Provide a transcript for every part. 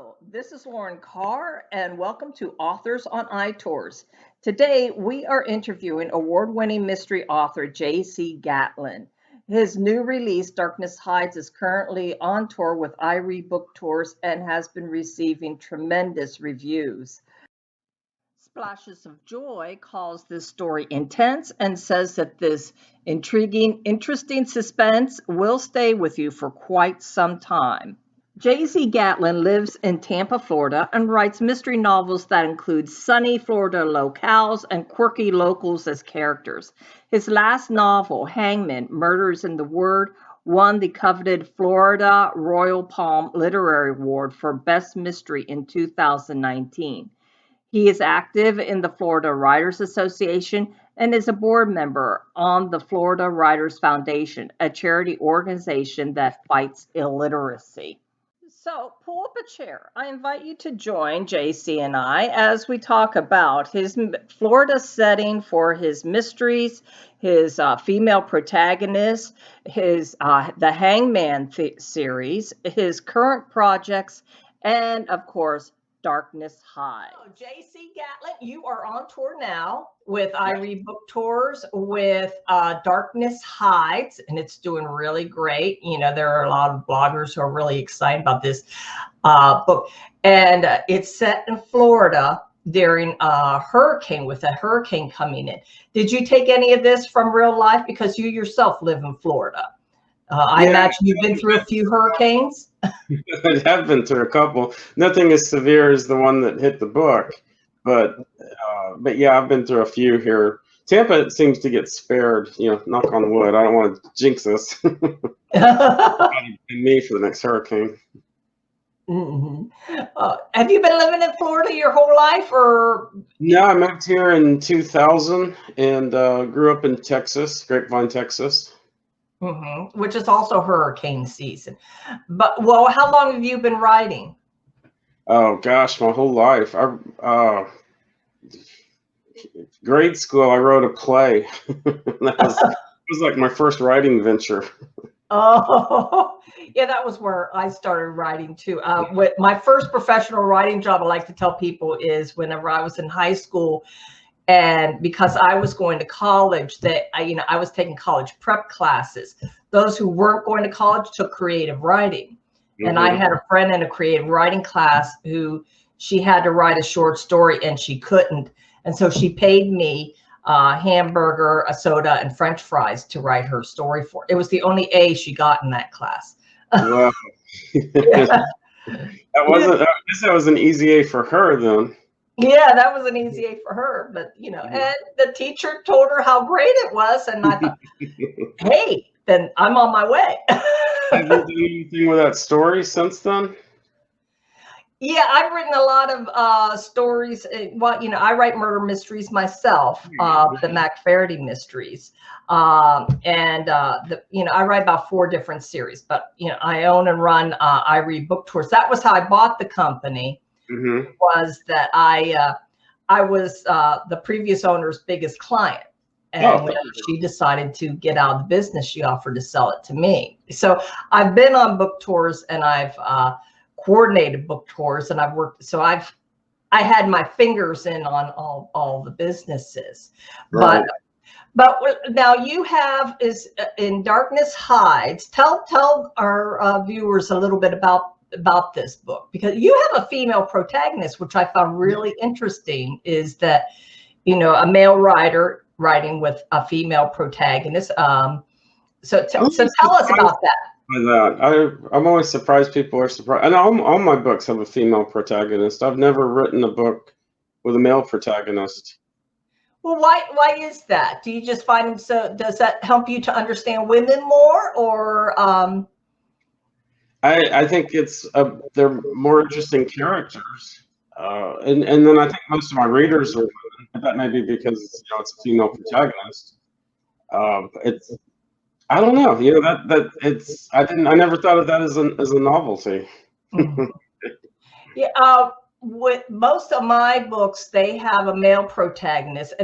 Hello, this is Lauren Carr, and welcome to Authors on iTours. Today, we are interviewing award winning mystery author JC Gatlin. His new release, Darkness Hides, is currently on tour with iRead book tours and has been receiving tremendous reviews. Splashes of Joy calls this story intense and says that this intriguing, interesting suspense will stay with you for quite some time. JC Gatlin lives in Tampa, Florida, and writes mystery novels that include sunny Florida locales and quirky locals as characters. His last novel, Hangman, Murders in the Word, won the coveted Florida Royal Palm Literary Award for Best Mystery in 2019. He is active in the Florida Writers Association and is a board member on the Florida Writers Foundation, a charity organization that fights illiteracy. So pull up a chair. I invite you to join JC and I as we talk about his Florida setting for his mysteries, his female protagonist, his the Hangman series, his current projects, and of course, Darkness High. So, JC Gatlin, you are on tour now with iRead book tours with Darkness Hides, and it's doing really great. You know, there are a lot of bloggers who are really excited about this book, and it's set in Florida during a hurricane, with a hurricane coming in. Did you take any of this from real life, because you yourself live in Florida? I imagine you've been through a few hurricanes. I have been through a couple. Nothing as severe as the one that hit the book, but yeah, I've been through a few here. Tampa seems to get spared. You know, knock on wood. I don't want to jinx us. And me for the next hurricane. Have you been living in Florida your whole life, or? No, I moved here in 2000 and grew up in Texas, Grapevine, Texas. Which is also hurricane season. But, well, how long have you been writing? Oh gosh, my whole life. Grade school, I wrote a play. It was like my first writing venture. Oh, yeah, that was where I started writing too. With my first professional writing job, I like to tell people, is whenever I was in high school. And because I was going to college, I was taking college prep classes. Those who weren't going to college took creative writing. And I had a friend in a creative writing class who, she had to write a short story and she couldn't. And so she paid me a hamburger, a soda, and French fries to write her story for. It was the only A she got in that class. Wow. That was an easy A for her then. Yeah, that was an easy A for her, but you know, and the teacher told her how great it was, and I thought, hey, then I'm on my way. Have you done anything with that story since then? Yeah, I've written a lot of stories. Well, you know, I write murder mysteries myself, the McFarity mysteries, and I write about 4 different series. But you know, I own and run iRead book tours. That was how I bought the company. Was that I was the previous owner's biggest client, and when she decided to get out of the business, she offered to sell it to me. So I've been on book tours, and I've coordinated book tours, and I've worked. So I had my fingers in on all the businesses, right. But now you have is in Darkness Hides. Tell our viewers a little bit about this book, because you have a female protagonist, which I found really interesting, is that, you know, a male writer writing with a female protagonist. So tell us about that. I'm always surprised people are surprised. And all my books have a female protagonist. I've never written a book with a male protagonist. Well, why is that? Do you just find them so? Does that help you to understand women more, or? I think they're more interesting characters, and then I think most of my readers are women. That may be because it's a female protagonist. I don't know. You know I never thought of that as a novelty. Yeah. With most of my books, they have a male protagonist,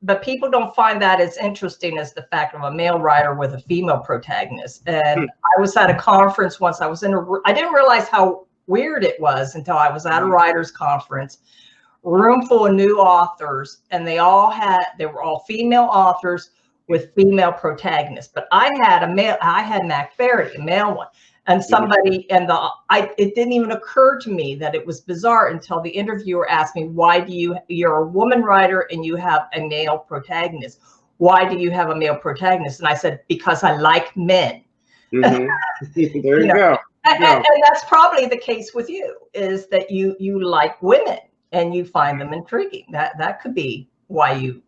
but people don't find that as interesting as the fact of a male writer with a female protagonist. And I was at a conference once. I didn't realize how weird it was until I was at a writer's conference, room full of new authors, and they were all female authors with female protagonists. But I had Mac Barry, a male one. And somebody, it didn't even occur to me that it was bizarre until the interviewer asked me, you're a woman writer and you have a male protagonist. Why do you have a male protagonist? And I said, because I like men. There you go. And that's probably the case with you, is that you like women and you find them intriguing. That could be why you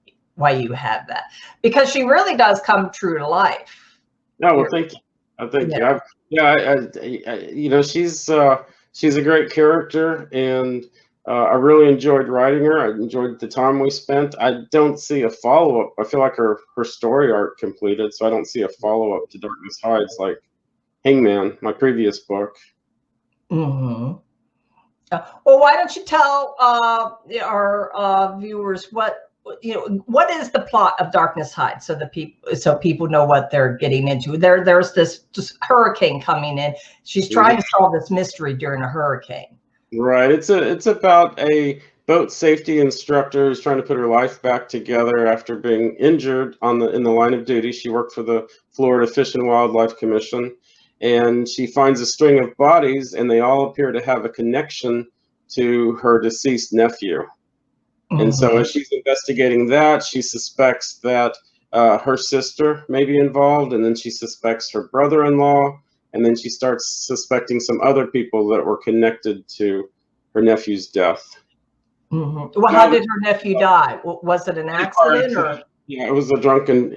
have that, because she really does come true to life. No, well, thank you. Thank you. You know, she's a great character, and I really enjoyed writing her. I enjoyed the time we spent. I don't see a follow-up. I feel like her story arc completed, so I don't see a follow-up to Darkness Hides like Hangman, my previous book. Well, why don't you tell our viewers what is the plot of Darkness Hides, so people know what they're getting into. There's this hurricane coming in. She's trying to solve this mystery during a hurricane. Right. It's about a boat safety instructor who's trying to put her life back together after being injured in the line of duty. She worked for the Florida Fish and Wildlife Commission, and she finds a string of bodies, and they all appear to have a connection to her deceased nephew. And so as she's investigating that, she suspects that her sister may be involved, and then she suspects her brother-in-law, and then she starts suspecting some other people that were connected to her nephew's death. Well, how did her nephew die? Was it an accident, or? Yeah, it was a drunken.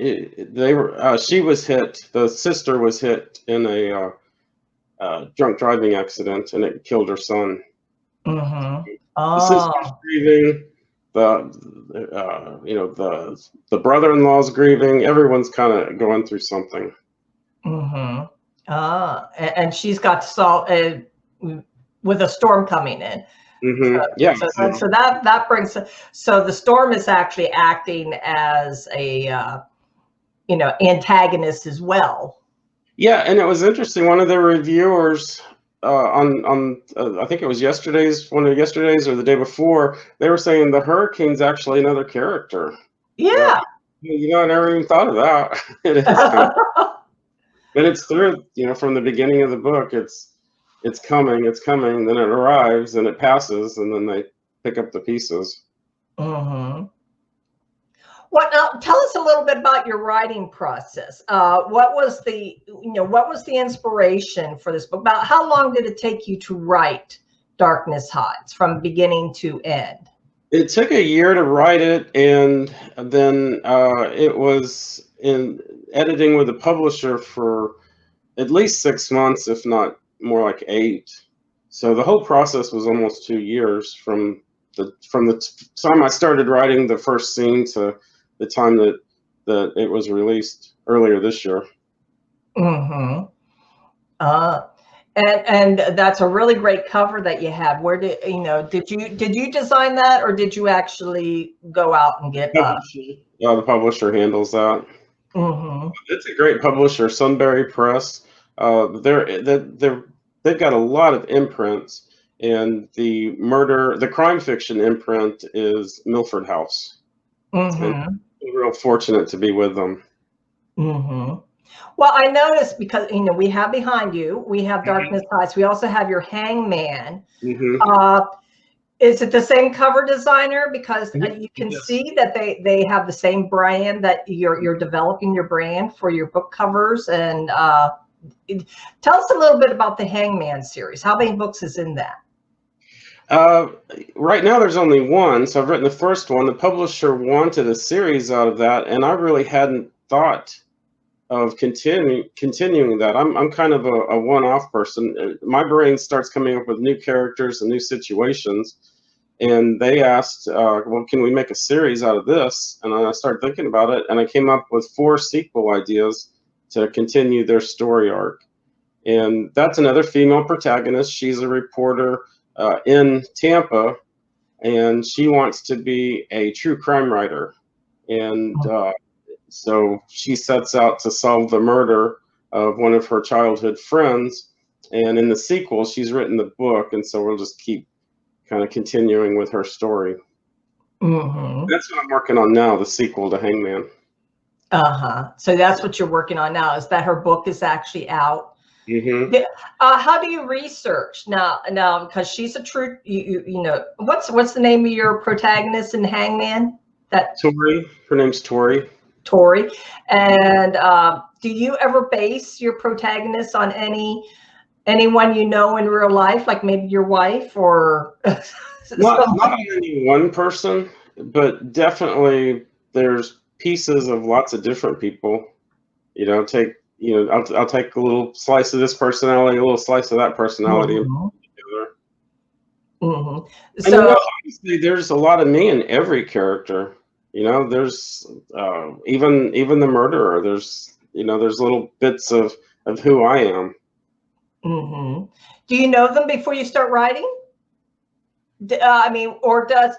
She was hit. The sister was hit in a drunk driving accident, and it killed her son. The sister's grieving. The brother-in-law's grieving. Everyone's kind of going through something. And she's got to solve with a storm coming in. So that brings. So the storm is actually acting as a antagonist as well. Yeah, and it was interesting. One of the reviewers on I think it was one of yesterday's or the day before, they were saying the hurricane's actually another character. Yeah. I never even thought of that. It is but it's through, from the beginning of the book, it's coming, then it arrives and it passes, and then they pick up the pieces. Well, now tell us a little bit about your writing process. What was the inspiration for this book? About how long did it take you to write Darkness Hides from beginning to end? It took a year to write it, and then it was in editing with a publisher for at least 6 months, if not more like 8. So the whole process was almost 2 years from the time I started writing the first scene to the time that it was released earlier this year. And that's a really great cover that you have. Where did you design that, or did you actually go out and get? Yeah, the publisher handles that. It's a great publisher, Sunbury Press. They've got a lot of imprints, and the crime fiction imprint is Milford House. I'm real fortunate to be with them. Well, I noticed, because we have behind you, we have Darkness Hides. We also have your Hangman. Is it the same cover designer? Because you can see that they have the same brand, that you're developing your brand for your book covers. And tell us a little bit about the Hangman series. How many books is in that? Right now there's only one, so I've written the first one. The publisher wanted a series out of that, and I really hadn't thought of continuing that. I'm kind of a one-off person. My brain starts coming up with new characters and new situations, and they asked, well, can we make a series out of this? And I started thinking about it, and I came up with 4 sequel ideas to continue their story arc. And that's another female protagonist. She's a reporter in Tampa, and she wants to be a true crime writer. And so she sets out to solve the murder of one of her childhood friends, And in the sequel, she's written the book, and so we'll just keep kind of continuing with her story. That's what I'm working on now, the sequel to Hangman. So that's what you're working on now, is that her book is actually out. How do you research now? Because she's a true, you know, what's the name of your protagonist in Hangman? Tori. Her name's Tori. Tori. And do you ever base your protagonist on anyone you know in real life, like maybe your wife or not on any one person, but definitely there's pieces of lots of different people. You know, I'll take a little slice of this personality, a little slice of that personality, and put it together. So, and obviously, there's a lot of me in every character. You know, there's even the murderer. There's little bits of who I am. Do you know them before you start writing? I mean, or does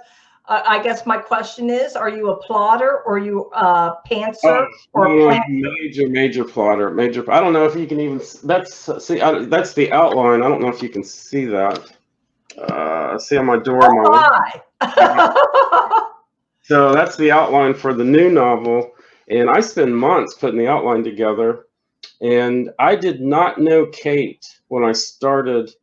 I guess my question is: are you a plotter, or are you a pantser, or major plotter? I don't know if you can even. That's the outline. I don't know if you can see that. See on my door. So that's the outline for the new novel, and I spend months putting the outline together. And I did not know Kate when I started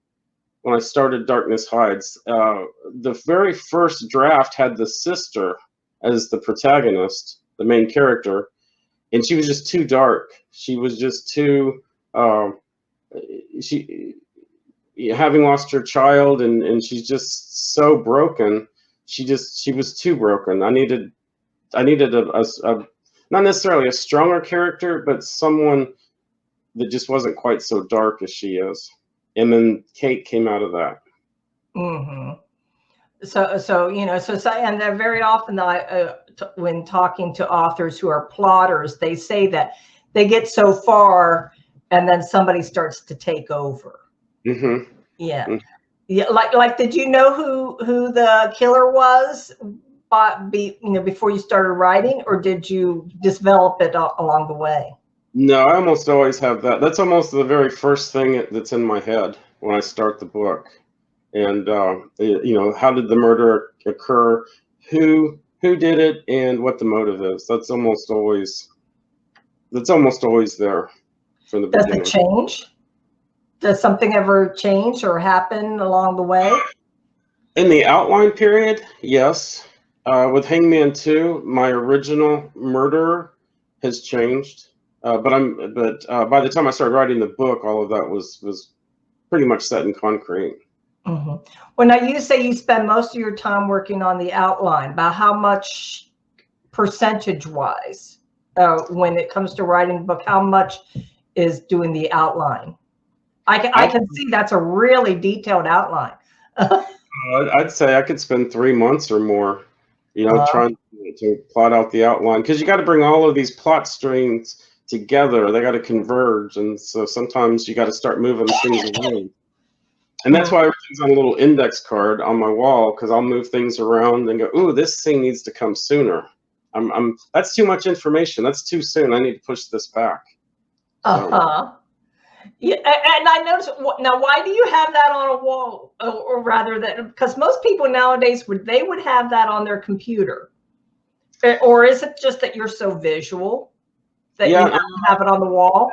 Darkness Hides. The very first draft had the sister as the protagonist, the main character, and she was just too dark. She was just too having lost her child, and she's just so broken. She was too broken. I needed a not necessarily a stronger character, but someone that just wasn't quite so dark as she is. And then Kate came out of that. So you know, and they're very often when talking to authors who are plotters, they say that they get so far and then somebody starts to take over. Yeah. Like, did you know who the killer was, before you started writing, or did you develop it along the way? No, I almost always have that. That's almost the very first thing that's in my head when I start the book. And you know, how did the murder occur? Who did it, and what the motive is? That's almost always there from the beginning. Does it change? Does something ever change or happen along the way? In the outline period, yes. With Hangman II, my original murderer has changed. But by the time I started writing the book, all of that was pretty much set in concrete. Well, now you say you spend most of your time working on the outline. About how much, percentage-wise, when it comes to writing a book, how much is doing the outline? I can see that's a really detailed outline. I'd say I could spend 3 months or more, you know, trying to plot out the outline, because you got to bring all of these plot strings together. They got to converge, and so sometimes you got to start moving things around. And that's why everything's on a little index card on my wall, because I'll move things around and go, "Ooh, this thing needs to come sooner. That's too much information. That's too soon. I need to push this back." Yeah, and I noticed. Now, why do you have that on a wall, or rather that? Because most people nowadays would have that on their computer, or is it just that you're so visual that you have to have it on the wall?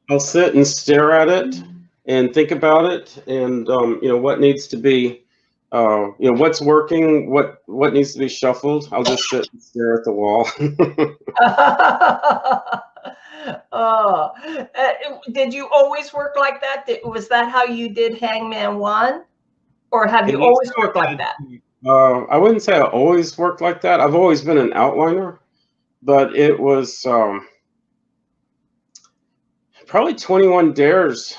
I'll sit and stare at it and think about it, and you know, what needs to be, you know, what's working, what needs to be shuffled. I'll just sit and stare at the wall. Did you always work like that? Was that how you did Hangman 1, or have you always worked like that? I wouldn't say I always worked like that. I've always been an outliner, but it was probably 21 Dares.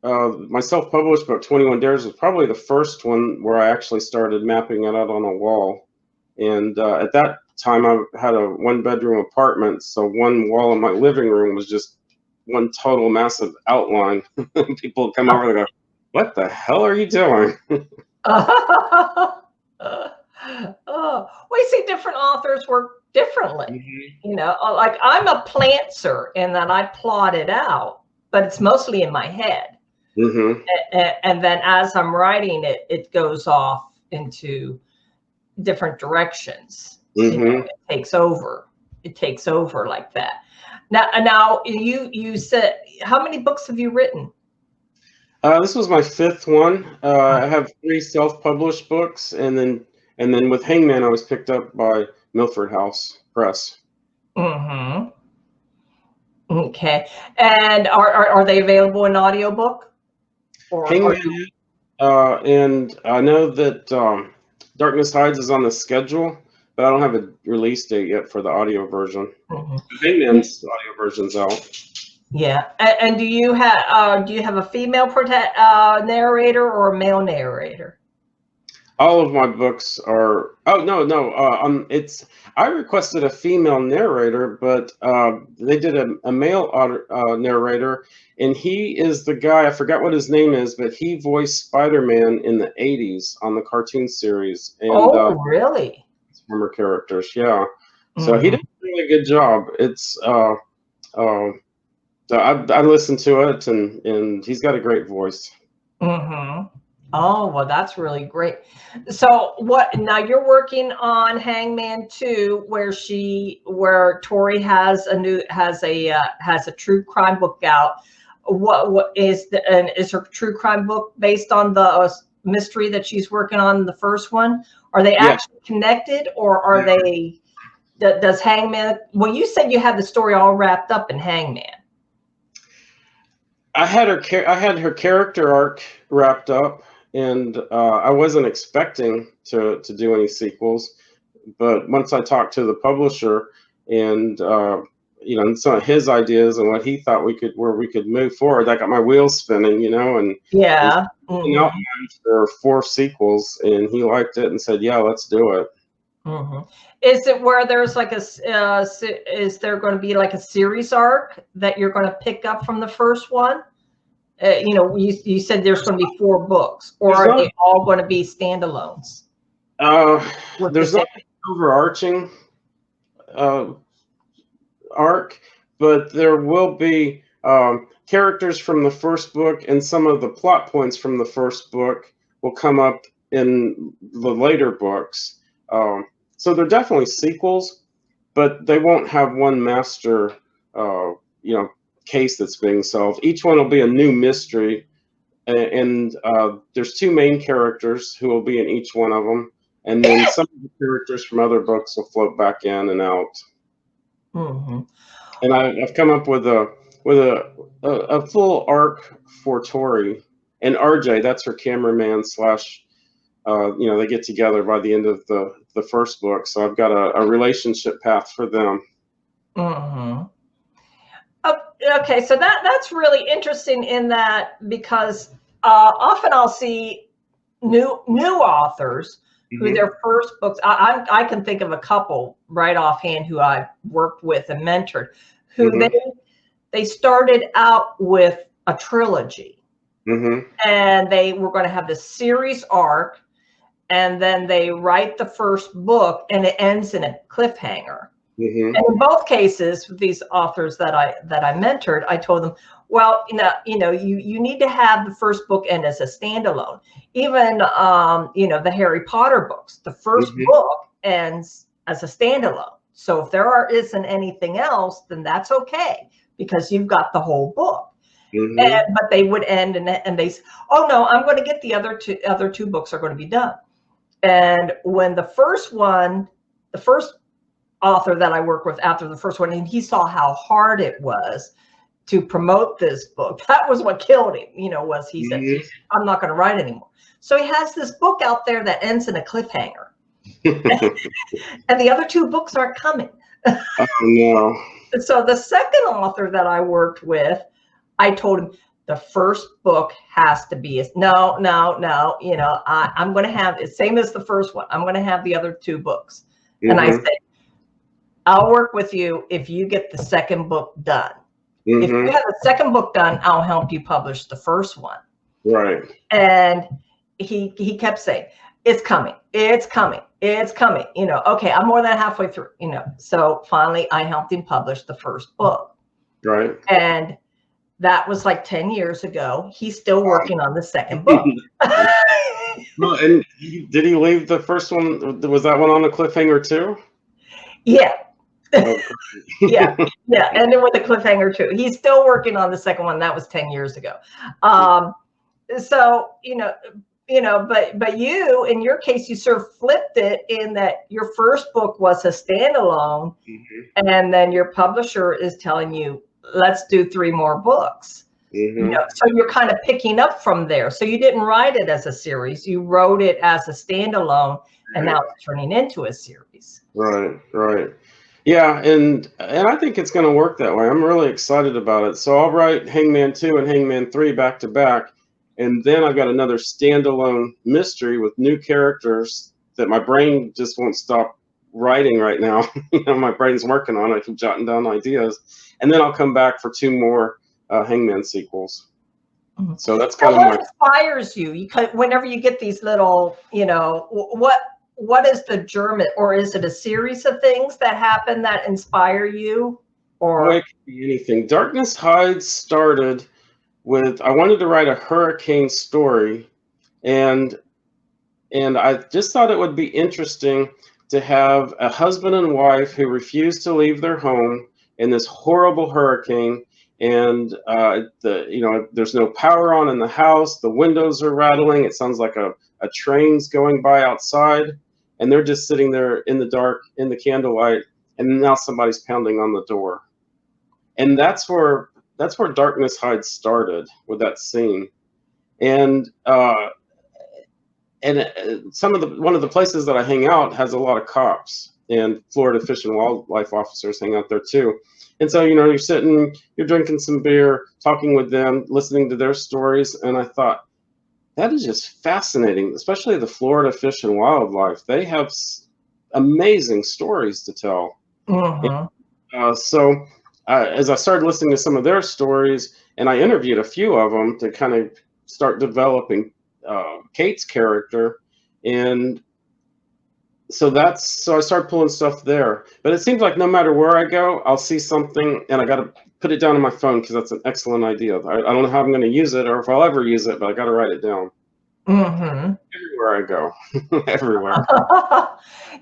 My self-published book, 21 Dares, was probably the first one where I actually started mapping it out on a wall. And at that time, I had a 1-bedroom apartment, so one wall in my living room was just one total massive outline. People would come over and go, "What the hell are you doing?" We see different authors work differently. You know, like I'm a plantser in that I plot it out, but it's mostly in my head. Mm-hmm. And then as I'm writing it, it goes off into different directions. Mm-hmm. It takes over. It takes over like that. Now you said, how many books have you written? This was my fifth one. I have 3 self-published books, and then with Hangman, I was picked up by Milford House Press. Mm-hmm. Okay. And are they available in audiobook? Or Hangman, and I know that Darkness Hides is on the schedule, but I don't have a release date yet for the audio version. Mhm. Hangman's audio version's out. Yeah. And do you have a female narrator or a male narrator? All of my books are. Oh no. It's. I requested a female narrator, but they did a male narrator, and he is the guy. I forgot what his name is, but he voiced Spider-Man in the '80s on the cartoon series and Oh, really? former characters. Yeah, so he Mm-hmm. did a really good job. It's. So I listened to it, and he's got a great voice. Mm-hmm. Oh, well, that's really great. So what now you're working on Hangman II, where Tori has a true crime book out. What is is her true crime book based on the mystery that she's working on in the first one? Are they Yeah. actually connected, or are they does Hangman, well, you said you had the story all wrapped up in Hangman. I had her character arc wrapped up, and I wasn't expecting to do any sequels. But once I talked to the publisher, and and some of his ideas and what he thought where we could move forward, that got my wheels spinning, and Yeah. outlined for 4 sequels, and he liked it and said, "Yeah, let's do it." Mm-hmm. Is it where there's like is there going to be like a series arc that you're going to pick up from the first one? You said there's going to be 4 books, or are they all going to be standalones? There's not an overarching arc, but there will be characters from the first book, and some of the plot points from the first book will come up in the later books. So they're definitely sequels, but they won't have one master, case that's being solved. Each one will be a new mystery, and there's 2 main characters who will be in each one of them, and then some of the characters from other books will float back in and out. Mm-hmm. And I've come up with a full arc for Tori and RJ. That's her cameraman slash. They get together by the end of the first book, so I've got a relationship path for them. Mm-hmm. Okay, so that's really interesting in that, because often I'll see new authors who their first books. I can think of a couple right offhand who I worked with and mentored, who they started out with a trilogy, and they were going to have the series arc, and then they write the first book, and it ends in a cliffhanger. And in both cases, with these authors that I mentored, I told them, well, you need to have the first book end as a standalone. Even the Harry Potter books, the first book ends as a standalone. So if there isn't anything else, then that's okay, because you've got the whole book. But they would end, and they say, oh no, I'm going to get the other two books are going to be done. And when the first author that I work with after the first one, and he saw how hard it was to promote this book, that was what killed him, was he said, I'm not going to write anymore. So he has this book out there that ends in a cliffhanger. And the other 2 books aren't coming. Oh, no. So the second author that I worked with, I told him the first book has to be no. I'm going to have it same as the first one. I'm going to have the other 2 books. And I said, I'll work with you if you get the second book done. If you have the second book done, I'll help you publish the first one. Right. And he kept saying, it's coming. It's coming. It's coming. Okay, I'm more than halfway through, So finally I helped him publish the first book. Right. And That was like 10 years ago. He's still working on the second book. Well, and did he leave the first one? Was that one on a cliffhanger too? Yeah. Oh, Yeah. Yeah. And then with the cliffhanger too. He's still working on the second one. That was 10 years ago. So, but you, in your case, you sort of flipped it in that your first book was a standalone, and then your publisher is telling you, let's do 3 more books. So you're kind of picking up from there. So you didn't write it as a series, you wrote it as a standalone, and now it's turning into a series. Right. Yeah, and I think it's going to work that way. I'm really excited about it. So I'll write Hangman 2 and Hangman 3 back to back, and then I've got another standalone mystery with new characters that my brain just won't stop writing right now. My brain's working on it. I keep jotting down ideas, and then I'll come back for 2 more Hangman sequels. So that's kind of what inspires you. Whenever you get these little, what is the germ, or is it a series of things that happen that inspire you? Or it could be anything. Darkness Hides started with, I wanted to write a hurricane story, and I just thought it would be interesting to have a husband and wife who refused to leave their home in this horrible hurricane, and there's no power on in the house, the windows are rattling, it sounds like a train's going by outside, and they're just sitting there in the dark, in the candlelight, and now somebody's pounding on the door. And that's where Darkness Hides started, with that scene. And one of the places that I hang out has a lot of cops, and Florida Fish and Wildlife officers hang out there too. And so, you're sitting, you're drinking some beer, talking with them, listening to their stories. And I thought, that is just fascinating, especially the Florida Fish and Wildlife. They have amazing stories to tell. So as I started listening to some of their stories, and I interviewed a few of them to kind of start developing Kate's character, and so I started pulling stuff there. But it seems like no matter where I go, I'll see something, and I got to put it down on my phone, because that's an excellent idea. I don't know how I'm going to use it, or if I'll ever use it, but I got to write it down. Everywhere I go, everywhere.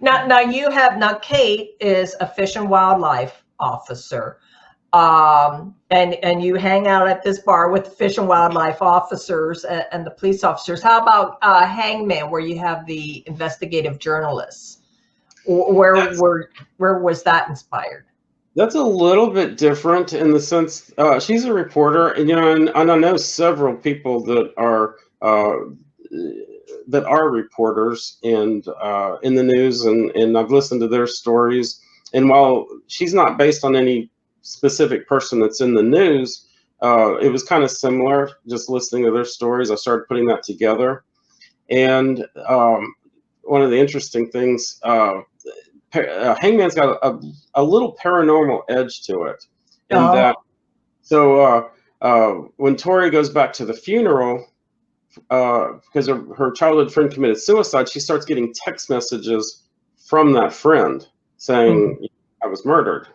Now Kate is a fish and wildlife officer, and you hang out at this bar with fish and wildlife officers and the police officers. How about Hangman, where you have the investigative journalists? Where was that inspired? That's a little bit different in the sense she's a reporter, and and I know several people that are reporters and in the news, and I've listened to their stories. And while she's not based on any specific person that's in the news, it was kind of similar. Just listening to their stories, I started putting that together. And one of the interesting things, Hangman's got a little paranormal edge to it, in that. So when Tori goes back to the funeral, because her childhood friend committed suicide, she starts getting text messages from that friend saying, I was murdered.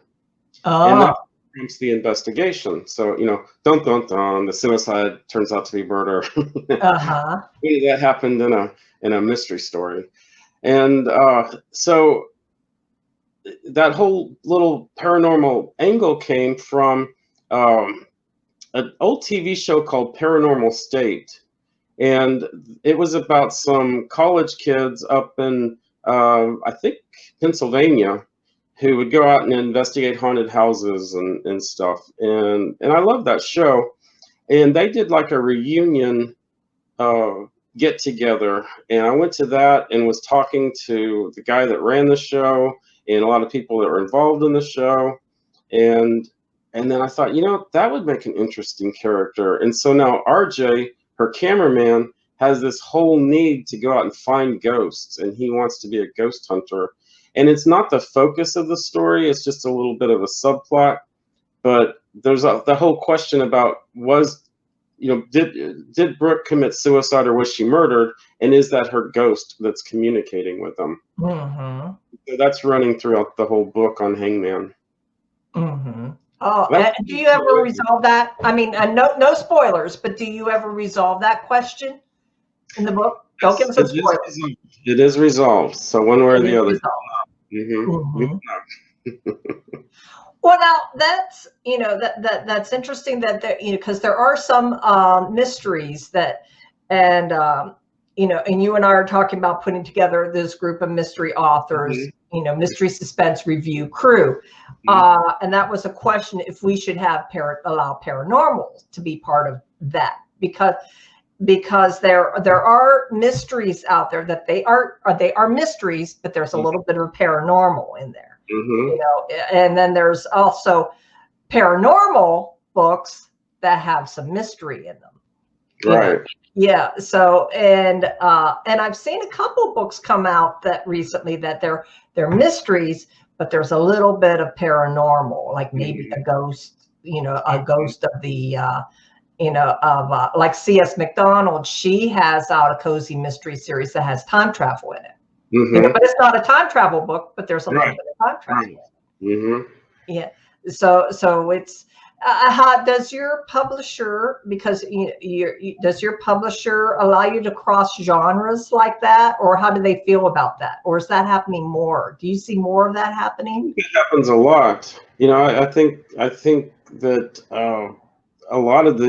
And that prompts the investigation. So, dun dun dun, the suicide turns out to be murder. That happened in a mystery story. And so that whole little paranormal angle came from an old TV show called Paranormal State. And it was about some college kids up in, I think, Pennsylvania, who would go out and investigate haunted houses and stuff. And I love that show. And they did like a reunion get together. And I went to that and was talking to the guy that ran the show and a lot of people that were involved in the show. And then I thought, that would make an interesting character. And so now RJ, her cameraman, has this whole need to go out and find ghosts, and he wants to be a ghost hunter. And it's not the focus of the story, it's just a little bit of a subplot. But there's the whole question about, did Brooke commit suicide, or was she murdered? And is that her ghost that's communicating with them? So that's running throughout the whole book on Hangman. Oh, That's do you ever resolve that? I mean, no spoilers, but do you ever resolve that question in the book? Don't give us a spoiler. it is resolved. So one way or It the is other. resolved. Mm-hmm. Well, now that's that's interesting that there, because there are some mysteries that, and and you and I are talking about putting together this group of mystery authors, mystery suspense review crew, and that was a question if we should have allow paranormal to be part of that, because there are mysteries out there that they are mysteries, but there's a little bit of paranormal in there. And then there's also paranormal books that have some mystery in them. Right. Yeah. So and I've seen a couple books come out that recently that they're mysteries, but there's a little bit of paranormal, like maybe a ghost, a ghost of the like C.S. McDonald. She has out a cozy mystery series that has time travel in it. But it's not a time travel book, but there's a little bit of time travel. Yeah. So it's how does your publisher, because does your publisher allow you to cross genres like that, or how do they feel about that, or is that happening more? Do you see more of that happening? It happens a lot. I think that a lot of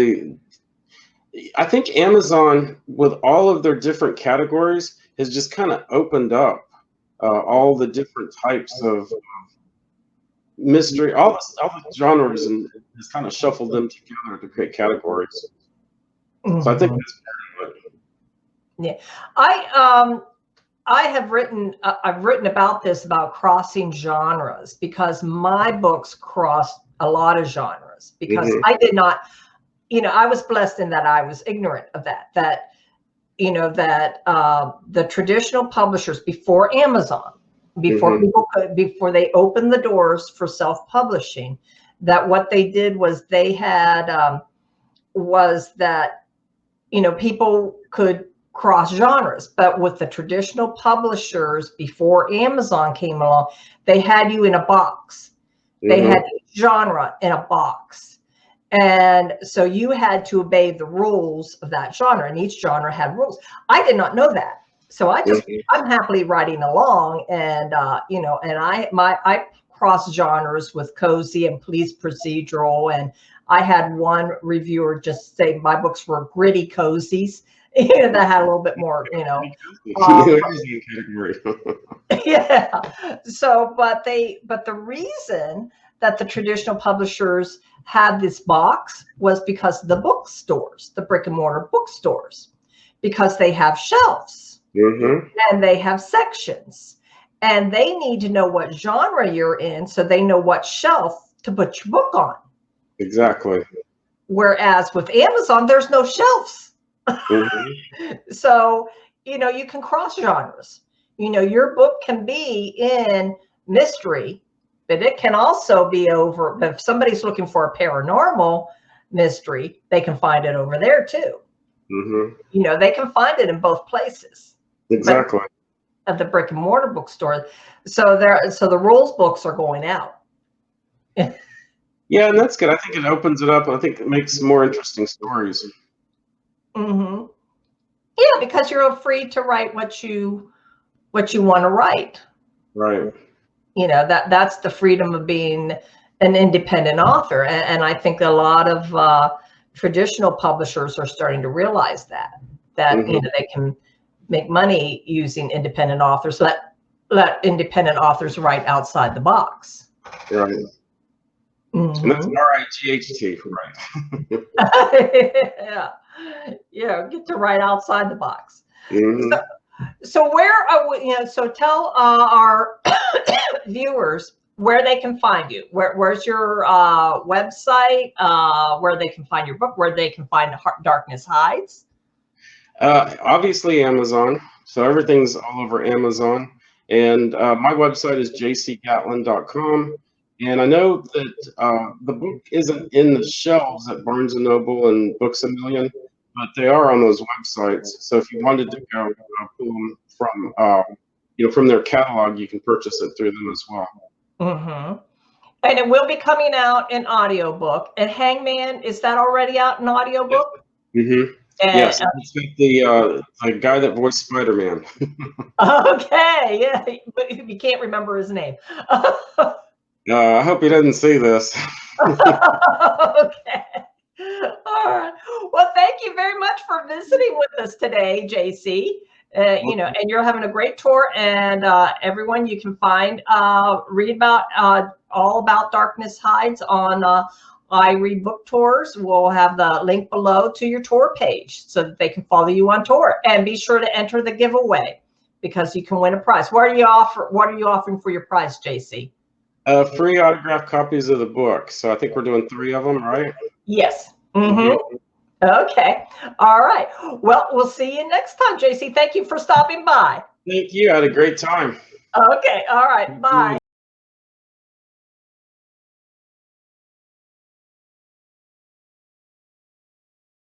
I think Amazon, with all of their different categories, has just kind of opened up all the different types of mystery, all the genres, and has kind of shuffled them together to create categories. So I think that's part of it. Yeah, I've written about this, about crossing genres, because my books crossed a lot of genres, because I did not, I was blessed in that I was ignorant of that the traditional publishers before Amazon, before they opened the doors for self-publishing, that what they did was they had was that people could cross genres, but with the traditional publishers before Amazon came along, they had you in a box. They had genre in a box. And so you had to obey the rules of that genre, and each genre had rules. I did not know that. So I'm happily writing along, and and I cross genres with cozy and police procedural, and I had one reviewer just say my books were gritty cozies, that had a little bit more, yeah. So, but the reason that the traditional publishers had this box was because the bookstores, the brick and mortar bookstores, because they have shelves and they have sections, and they need to know what genre you're in so they know what shelf to put your book on. Exactly. Whereas with Amazon, there's no shelves. So, you can cross genres. Your book can be in mystery, but it can also be over. If somebody's looking for a paranormal mystery, they can find it over there too. They can find it in both places. Exactly. At the brick and mortar bookstore. So the rules books are going out. Yeah, and that's good. I think it opens it up. I think it makes more interesting stories. Yeah, because you're free to write what you want to write. Right. That's the freedom of being an independent author, and I think a lot of traditional publishers are starting to realize that they can make money using independent authors. Let independent authors write outside the box. Right. And that's RIGHT, right? Yeah, get to write outside the box. So where are we, so tell our viewers where they can find you. Where's your website, where they can find your book, where they can find Darkness Hides? Obviously Amazon. So everything's all over Amazon. And my website is jcgatlin.com. And I know that the book isn't in the shelves at Barnes & Noble and Books A Million, but they are on those websites. So if you wanted to go pull them from, from their catalog, you can purchase it through them as well. And it will be coming out in audiobook. And Hangman, is that already out in audiobook? Mm-hmm. And, Yes, it's with the guy that voiced Spider-Man. okay, yeah, but you can't remember his name. I hope he doesn't see this. Okay. All right. Well, thank you very much for visiting with us today, JC. And you're having a great tour, and everyone, you can read about all about Darkness Hides on iRead book tours. We'll have the link below to your tour page so that they can follow you on tour, and be sure to enter the giveaway because you can win a prize. What are you offering for your prize, JC? Free autographed copies of the book. So I think we're doing 3 of them, right? Yes. Mm-hmm. Okay. All right. Well, we'll see you next time, JC. Thank you for stopping by. Thank you. I had a great time. Okay. All right. Bye.